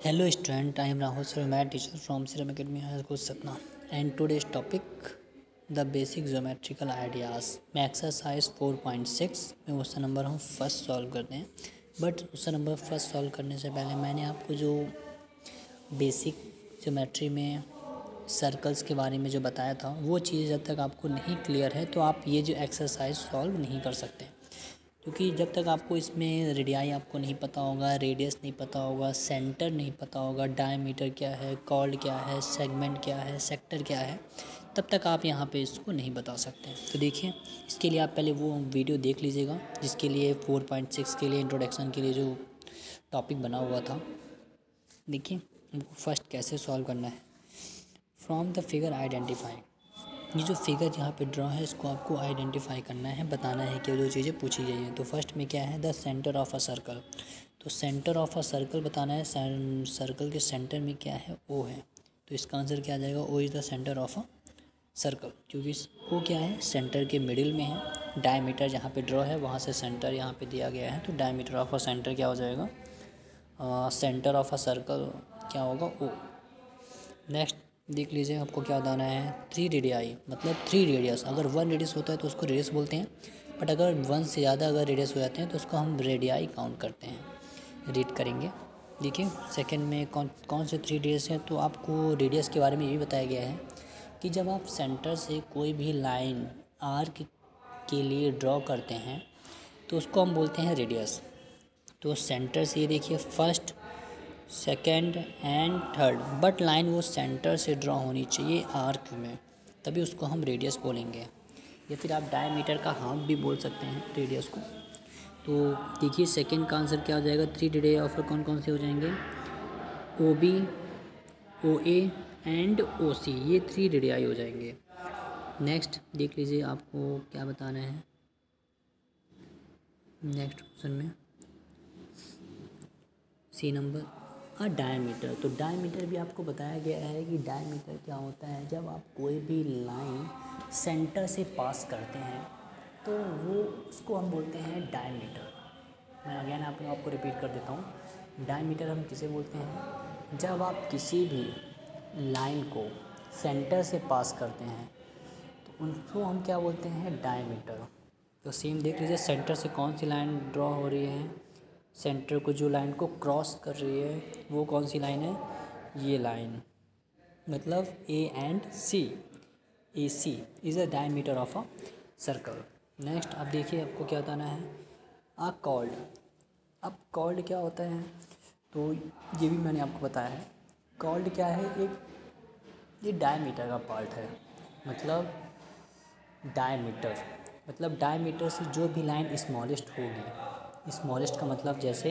Hello student, I am Rahul Sir, math teacher from Serum Academy High School Satna, and today's topic the basic geometrical ideas में exercise 4.6 में question number हम first solve करते हैं। But question number first solve करने से पहले मैंने आपको जो बेसिक ज्योमेट्री में सर्कल्स के बारे में जो बताया था वो चीज़ जब तक आपको नहीं क्लियर है तो आप ये जो एक्सरसाइज सॉल्व नहीं कर सकते, क्योंकि जब तक आपको इसमें रेडियाई आपको नहीं पता होगा, रेडियस नहीं पता होगा, सेंटर नहीं पता होगा, डायमीटर क्या है, कॉर्ड क्या है, सेगमेंट क्या है, सेक्टर क्या है, तब तक आप यहाँ पे इसको नहीं बता सकते। तो देखिए, इसके लिए आप पहले वो वीडियो देख लीजिएगा जिसके लिए 4.6 के लिए इंट्रोडक्शन के लिए जो टॉपिक बना हुआ था। देखिए हमको फर्स्ट कैसे सॉल्व करना है। फ्रॉम द फिगर आइडेंटिफाई, ये जो फिगर यहाँ पे ड्रॉ है इसको आपको आइडेंटिफाई करना है, बताना है कि जो चीज़ें पूछी गई हैं। तो फर्स्ट में क्या है, the centre of a circle. तो सेंटर ऑफ अ सर्कल बताना है, सर्कल के सेंटर में क्या है, ओ है। तो इसका आंसर क्या आ जाएगा, O is the centre of a circle, क्योंकि ओ क्या है, सेंटर के मिडिल में है। डायमीटर जहाँ पे ड्रॉ है वहाँ से सेंटर यहाँ पे दिया गया है, तो डायमीटर ऑफ अ सेंटर क्या हो जाएगा, सेंटर ऑफ अ सर्कल क्या होगा, ओ। नेक्स्ट देख लीजिए, आपको क्या बताना है, 3 रेडियाई मतलब 3 रेडियस। अगर 1 रेडियस होता है तो उसको रेडियस बोलते हैं, बट अगर 1 से ज़्यादा अगर रेडियस हो जाते हैं तो उसको हम रेडियाई काउंट करते हैं। रीड करेंगे, देखिए सेकंड में कौन कौन से 3 रेडियस हैं। तो आपको रेडियस के बारे में ये भी बताया गया है कि जब आप सेंटर से कोई भी लाइन आर्क के लिए ड्रॉ करते हैं तो उसको हम बोलते हैं रेडियस। तो सेंटर से ये देखिए, first, second and third, but line वो सेंटर से ड्रॉ होनी चाहिए आर्क में, तभी उसको हम रेडियस बोलेंगे। या फिर आप डायमीटर का हाफ भी बोल सकते हैं रेडियस को। तो देखिए सेकेंड का आंसर क्या हो जाएगा, 3 रेडियस ऑफर कौन कौन से हो जाएंगे, O B, O A and ओ सी, ये 3 रेडियाई हो जाएंगे। नेक्स्ट देख लीजिए, आपको क्या बताना है नेक्स्ट क्वेश्चन में, सी नंबर डायमीटर। तो डायमीटर भी आपको बताया गया है कि डायमीटर क्या होता है, जब आप कोई भी लाइन सेंटर से पास करते हैं तो वो उसको हम बोलते हैं डायमीटर। मैं अगेन आपको रिपीट कर देता हूँ, डायमीटर हम किसे बोलते हैं, जब आप किसी भी लाइन को सेंटर से पास करते हैं तो उनको हम क्या बोलते हैं, डायमीटर। तो सेम देख लीजिए, सेंटर से कौन सी लाइन ड्रॉ हो रही है, सेंटर को जो लाइन को क्रॉस कर रही है वो कौन सी लाइन है, ये लाइन, मतलब A and C, A C is a diameter of a circle. Next अब देखिए, आपको क्या बताना है, आ कॉर्ड। अब कॉर्ड क्या होता है, तो ये भी मैंने आपको बताया है। कॉर्ड क्या है, एक ये डायमीटर का पार्ट है, मतलब डायमीटर, मतलब डायमीटर से जो भी लाइन स्मॉलेस्ट होगी, स्मॉलेस्ट का मतलब जैसे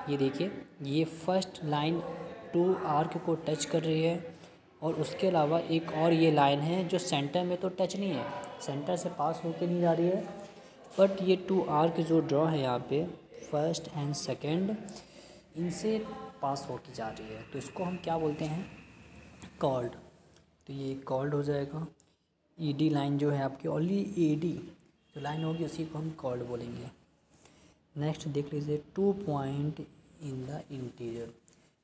ये देखिए, ये फर्स्ट लाइन 2 आर्क को टच कर रही है और उसके अलावा एक और ये लाइन है जो सेंटर में तो टच नहीं है, सेंटर से पास होके नहीं जा रही है, बट ये 2 आर्क जो ड्रॉ है यहाँ पे, फर्स्ट एंड सेकेंड, इनसे पास होके जा रही है, तो इसको हम क्या बोलते हैं, कॉर्ड। तो ये कॉर्ड हो जाएगा। ईडी लाइन जो है आपकी, ओनली ईडी जो लाइन होगी उसी को हम कॉर्ड बोलेंगे। नेक्स्ट देख लीजिए, 2 पॉइंट इन द इंटीरियर।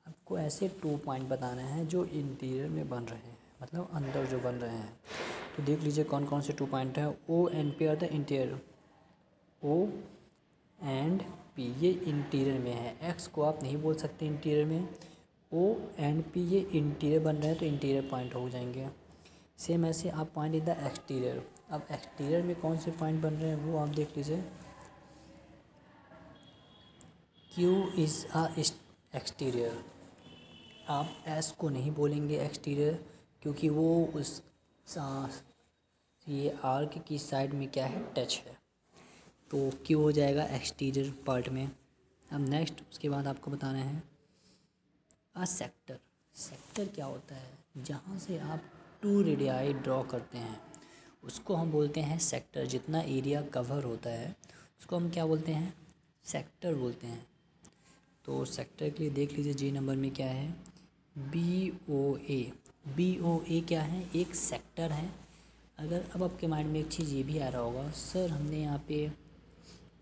आपको ऐसे 2 पॉइंट बताना है जो इंटीरियर में बन रहे हैं, मतलब अंदर जो बन रहे हैं। तो देख लीजिए कौन कौन से 2 पॉइंट है, O and P are the interior, O and P ये इंटीरियर में है, एक्स को आप नहीं बोल सकते इंटीरियर में, ओ एंड पी ये इंटीरियर बन रहे हैं तो इंटीरियर पॉइंट हो जाएंगे। सेम ऐसे आप पॉइंट इन द एक्सटीरियर, अब एक्सटीरियर में कौन से पॉइंट बन रहे हैं वो आप देख लीजिए, क्यू इज़ आ एक्सटीरियर। आप एस को नहीं बोलेंगे एक्सटीरियर, क्योंकि वो उस ये आर्क की साइड में क्या है, टच है, तो क्यू हो जाएगा एक्सटीरियर पार्ट में। अब नेक्स्ट उसके बाद आपको बताना है आ सेक्टर। सेक्टर क्या होता है, जहाँ से आप 2 रेडियाई ड्रॉ करते हैं उसको हम बोलते हैं सेक्टर। जितना एरिया कवर होता है उसको हम क्या बोलते हैं, सेक्टर बोलते हैं। तो सेक्टर के लिए देख लीजिए, जी नंबर में क्या है, बी ओ ए। बी ओ ए क्या है, एक सेक्टर है। अगर अब आपके माइंड में एक चीज़ ये भी आ रहा होगा, सर हमने यहाँ पे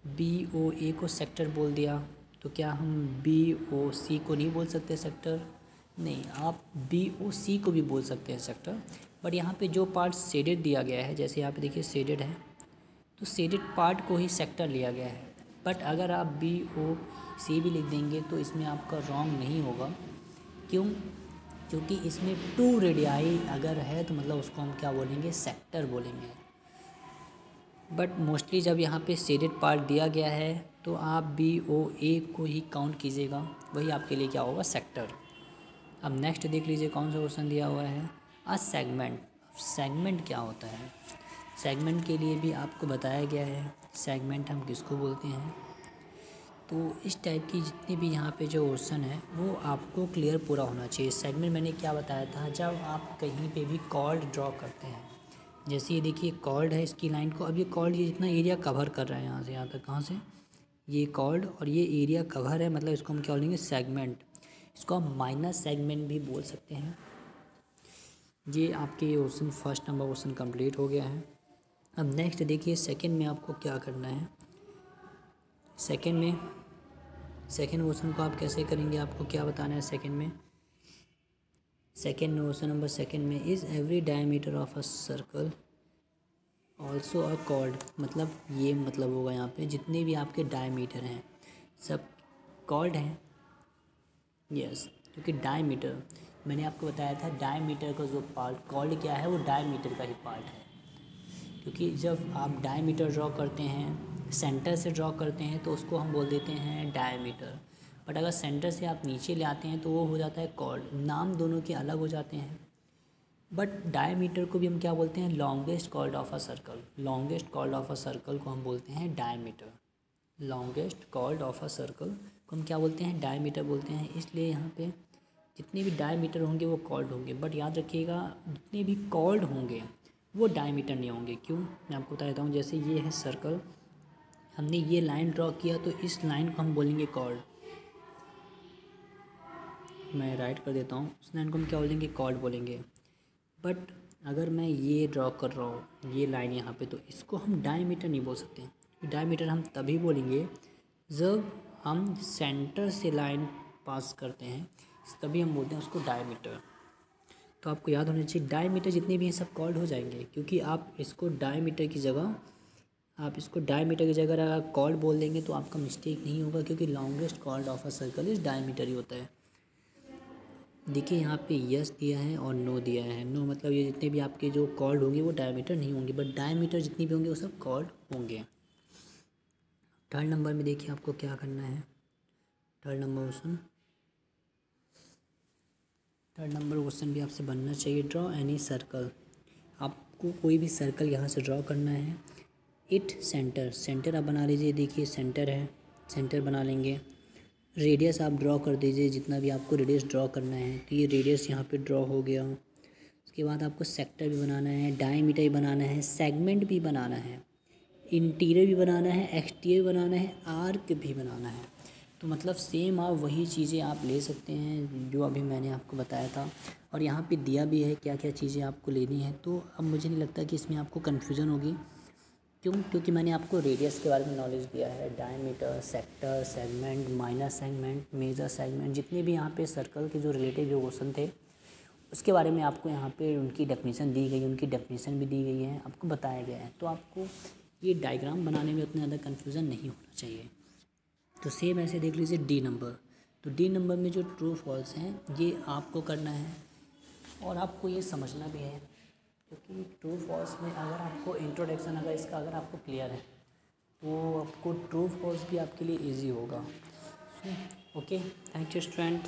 बी ओ ए को सेक्टर बोल दिया तो क्या हम बी ओ सी को नहीं बोल सकते सेक्टर? नहीं, आप बी ओ सी को भी बोल सकते हैं सेक्टर, बट यहाँ पे जो पार्ट शेडेड दिया गया है, जैसे यहाँ पे देखिए शेडेड है, तो शेडेड पार्ट को ही सेक्टर लिया गया है। बट अगर आप बी ओ सी भी लिख देंगे तो इसमें आपका रॉन्ग नहीं होगा। क्यों? क्योंकि इसमें 2 रेडियाई अगर है तो मतलब उसको हम क्या बोलेंगे? सेक्टर बोलेंगे। बट मोस्टली जब यहाँ पे शेडेड पार्ट दिया गया है तो आप बी ओ ए को ही काउंट कीजिएगा, वही आपके लिए क्या होगा? सेक्टर। अब नेक्स्ट देख लीजिए कौन सा क्वेश्चन दिया हुआ है, अ सेगमेंट। सेगमेंट क्या होता है? सेगमेंट के लिए भी आपको बताया गया है सेगमेंट हम किसको बोलते हैं। तो इस टाइप की जितनी भी यहाँ पे जो क्वेश्चन है वो आपको क्लियर पूरा होना चाहिए। सेगमेंट मैंने क्या बताया था, जब आप कहीं पे भी कॉर्ड ड्रॉ करते हैं, जैसे ये देखिए कॉर्ड है, इसकी लाइन को, अब ये कॉर्ड ये जितना एरिया कवर कर रहा है यहाँ से यहाँ तक, कहाँ से, ये कॉर्ड और ये एरिया कवर है, मतलब इसको हम क्या बोलेंगे? सेगमेंट। इसको हम माइनस सेगमेंट भी बोल सकते हैं। ये आपके ये question first number question complete हो गया है। अब नेक्स्ट देखिए सेकंड में आपको क्या करना है। सेकंड क्वेश्चन को आप कैसे करेंगे, आपको क्या बताना है सेकंड में? सेकंड क्वेश्चन नंबर सेकंड में, is every diameter of a circle also a cord. मतलब ये मतलब होगा यहाँ पे जितने भी आपके डायमीटर हैं सब कॉर्ड हैं। यस, क्योंकि डायमीटर मैंने आपको बताया था, डायमीटर का जो पार्ट कॉर्ड क्या है वो डायमीटर का ही पार्ट है। क्योंकि जब आप डायमीटर ड्रॉ करते हैं, सेंटर से ड्रॉ करते हैं तो उसको हम बोल देते हैं डायमीटर। बट अगर सेंटर से आप नीचे ले आते हैं तो वो हो जाता है कॉर्ड। नाम दोनों के अलग हो जाते हैं। बट डायमीटर को भी हम क्या बोलते हैं? Longest chord of a circle. Longest chord of a circle को हम बोलते हैं diameter. Longest chord of a circle को हम क्या बोलते हैं? डायमीटर बोलते हैं। इसलिए यहाँ पे जितने भी डायमीटर होंगे वो कॉर्ड होंगे। बट याद रखिएगा, जितने भी कॉर्ड होंगे वो डायमीटर नहीं होंगे। क्यों? मैं आपको बता देता हूँ। जैसे ये है सर्कल, हमने ये लाइन ड्रॉ किया तो इस लाइन को हम बोलेंगे कॉर्ड। मैं राइट कर देता हूँ, इस लाइन को हम क्या बोलेंगे? कॉर्ड बोलेंगे। बट अगर मैं ये ड्रॉ कर रहा हूँ, ये लाइन यहाँ पे, तो इसको हम डायमीटर नहीं बोल सकते। डायमीटर हम तभी बोलेंगे जब हम सेंटर से लाइन पास करते हैं, तभी हम बोलते हैं उसको डायमीटर। तो आपको याद होना चाहिए डायमीटर जितने भी हैं सब कॉल्ड हो जाएंगे, क्योंकि आप इसको डायमीटर की जगह अगर आप कॉर्ड बोल देंगे तो आपका मिस्टेक नहीं होगा, क्योंकि longest chord of a circle is diameter ही होता है। देखिए यहाँ पे यस दिया है और नो दिया है। नो मतलब ये जितने भी आपके जो कॉर्ड होंगे वो डायमीटर नहीं होंगे, बट डायमीटर जितनी भी होंगे वो सब कॉर्ड होंगे। थर्ड नंबर में देखिए आपको क्या करना है। थर्ड नंबर क्वेश्चन भी आपसे बनना चाहिए। Draw any circle. आपको कोई भी सर्कल यहाँ से ड्रॉ करना है। इट सेंटर आप बना लीजिए। देखिए सेंटर है, सेंटर बना लेंगे। रेडियस आप ड्रॉ कर दीजिए, जितना भी आपको रेडियस ड्रॉ करना है। तो ये रेडियस यहाँ पे ड्रॉ हो गया। उसके बाद आपको सेक्टर भी बनाना है, डायमीटर भी बनाना है, सेगमेंट भी बनाना है, इंटीरियर भी बनाना है, एक्सटीरियर भी बनाना है, आर्क भी बनाना है। तो मतलब सेम आप वही चीज़ें आप ले सकते हैं जो अभी मैंने आपको बताया था, और यहाँ पे दिया भी है क्या क्या चीज़ें आपको लेनी है। तो अब मुझे नहीं लगता कि इसमें आपको कन्फ्यूज़न होगी। क्यों? क्योंकि मैंने आपको रेडियस के बारे में नॉलेज दिया है। Diameter, sector, segment, minor segment, major segment, जितने भी यहाँ पे सर्कल के जो रिलेटिव जो क्वेश्चन थे उसके बारे में आपको यहाँ पे उनकी डेफिनेशन दी गई, उनकी डेफिनेशन भी दी गई है, आपको बताया गया है। तो आपको ये डायग्राम बनाने में उतना ज़्यादा कन्फ्यूज़न नहीं होना चाहिए। तो सेम ऐसे देख लीजिए डी नंबर। तो डी नंबर में जो ट्रू फॉल्स हैं ये आपको करना है, और आपको ये समझना भी है, क्योंकि ट्रू फॉल्स में अगर आपको इंट्रोडक्शन अगर आपको क्लियर है तो आपको ट्रू फॉल्स भी आपके लिए इजी होगा। Okay, thank you student.